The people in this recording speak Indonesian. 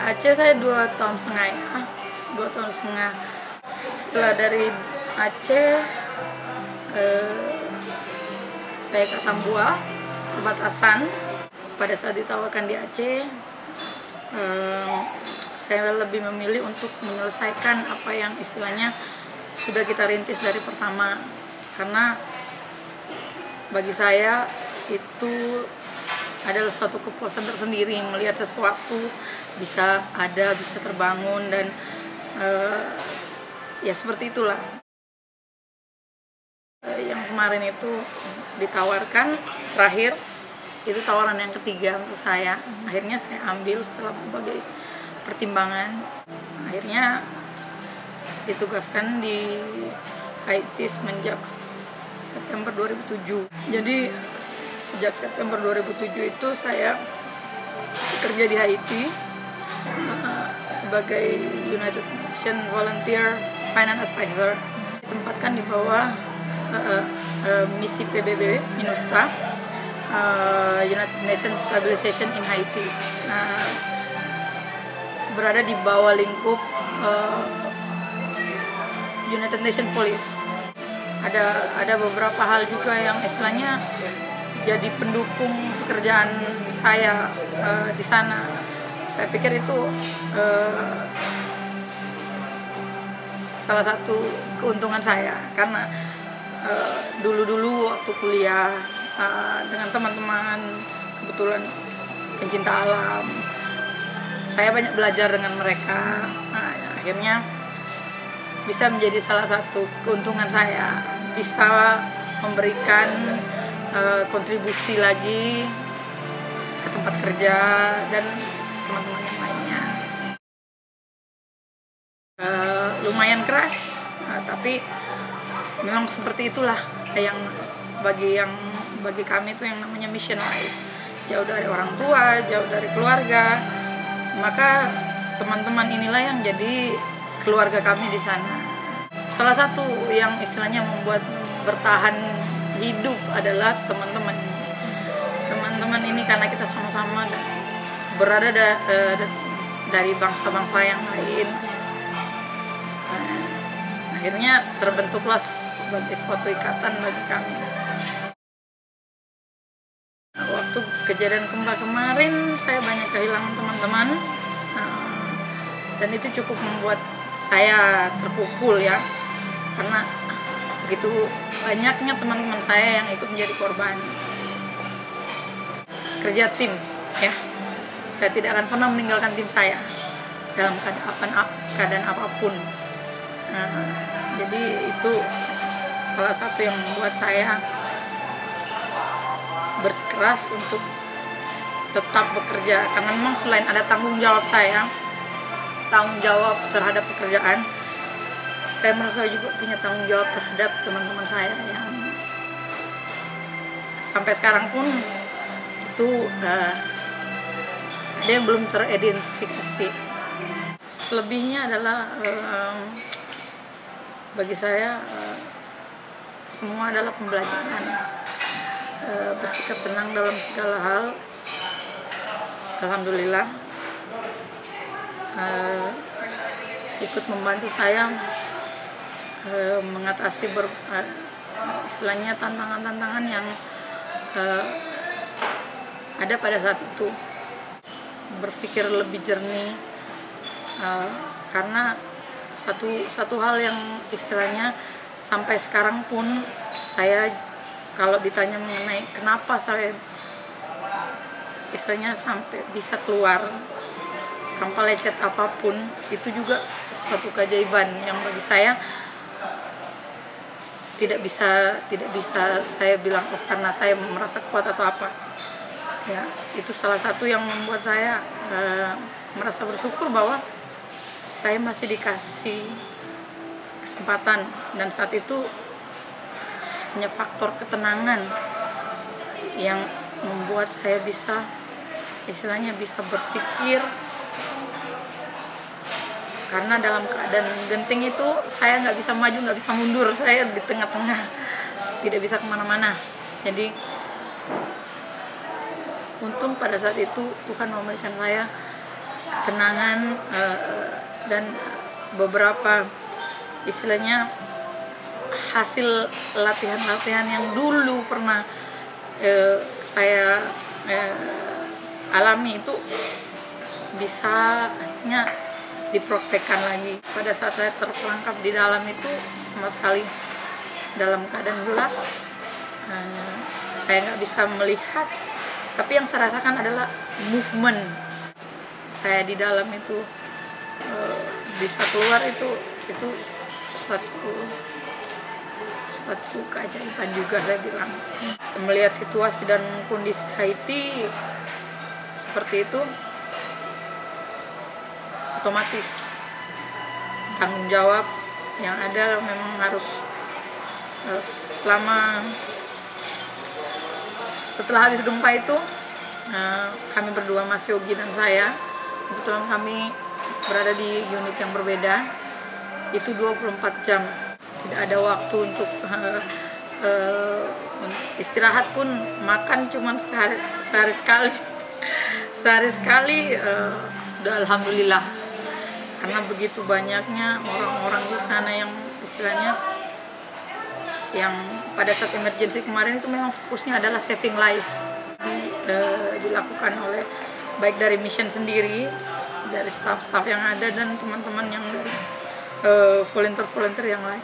Aceh saya 2 tahun setengah ya, 2 tahun setengah. Setelah dari Aceh, saya ke Tambua, perbatasan. Pada saat ditawarkan di Aceh, saya lebih memilih untuk menyelesaikan apa yang istilahnya sudah kita rintis dari pertama, karena bagi saya itu adalah suatu kepuasan tersendiri melihat sesuatu bisa ada, bisa terbangun, dan ya seperti itulah. Yang kemarin itu ditawarkan, terakhir itu tawaran yang ketiga untuk saya. Akhirnya saya ambil setelah berbagai pertimbangan. Akhirnya ditugaskan di Haiti semenjak September 2007. Jadi sejak September 2007 itu saya bekerja di Haiti sebagai United Nations Volunteer Finance Advisor. Ditempatkan di bawah misi PBB MINUSTA, United Nations Stabilization in Haiti. Berada di bawah lingkup United Nations Police. Ada beberapa hal juga yang istilahnya jadi pendukung pekerjaan saya di sana. Saya pikir itu salah satu keuntungan saya, karena dulu waktu kuliah dengan teman-teman kebetulan pencinta alam, saya banyak belajar dengan mereka. Akhirnya bisa menjadi salah satu keuntungan saya, bisa memberikan kontribusi lagi ke tempat kerja dan teman-teman yang lainnya. Lumayan keras, tapi memang seperti itulah yang bagi kami itu yang namanya mission life. Jauh dari orang tua, jauh dari keluarga, maka teman-teman inilah yang jadi keluarga kami di sana. Salah satu yang istilahnya membuat bertahan hidup adalah teman-teman ini, karena kita sama-sama berada dari bangsa-bangsa yang lain. Akhirnya terbentuklah sebagai suatu ikatan bagi kami. Waktu kejadian gempa kemarin saya banyak kehilangan teman-teman, dan itu cukup membuat saya terpukul ya, karena begitu banyaknya teman-teman saya yang ikut menjadi korban. Kerja tim ya, saya tidak akan pernah meninggalkan tim saya dalam keadaan apapun. Jadi itu salah satu yang membuat saya bersikeras untuk tetap bekerja, karena memang selain ada tanggung jawab saya, tanggung jawab terhadap pekerjaan, saya merasa juga punya tanggung jawab terhadap teman-teman saya yang sampai sekarang pun itu ada yang belum teridentifikasi. Selebihnya adalah bagi saya semua adalah pembelajaran, bersikap tenang dalam segala hal. Alhamdulillah ikut membantu saya mengatasi istilahnya tantangan-tantangan yang ada pada saat itu. Berpikir lebih jernih, karena satu hal yang istilahnya sampai sekarang pun saya kalau ditanya mengenai kenapa saya istilahnya sampai bisa keluar tanpa lecet apapun, itu juga suatu keajaiban yang bagi saya tidak bisa saya bilang karena saya merasa kuat atau apa ya. Itu salah satu yang membuat saya merasa bersyukur bahwa saya masih dikasih kesempatan, dan saat itu hanya faktor ketenangan yang membuat saya bisa istilahnya bisa berpikir, karena dalam keadaan genting itu saya nggak bisa maju, nggak bisa mundur, saya di tengah-tengah, tidak bisa kemana-mana. Jadi untung pada saat itu Tuhan memberikan saya ketenangan, dan beberapa istilahnya hasil latihan-latihan yang dulu pernah saya alami itu bisa akhirnya dipraktekkan lagi. Pada saat saya terperangkap di dalam itu sama sekali dalam keadaan gelap, saya nggak bisa melihat, tapi yang saya rasakan adalah movement saya di dalam itu, bisa keluar itu suatu keajaiban juga saya bilang. Melihat situasi dan kondisi Haiti seperti itu, otomatis tanggung jawab yang ada memang harus setelah habis gempa itu, kami berdua, Mas Yogi dan saya, kebetulan kami berada di unit yang berbeda, itu 24 jam. Tidak ada waktu untuk istirahat pun, makan cuma sehari sekali. Sehari sekali sudah alhamdulillah. Karena begitu banyaknya orang-orang di sana yang istilahnya yang pada saat emergency kemarin itu memang fokusnya adalah saving lives. Dilakukan oleh baik dari mission sendiri, dari staff-staff yang ada, dan teman-teman yang dari volunteer-volunteer yang lain.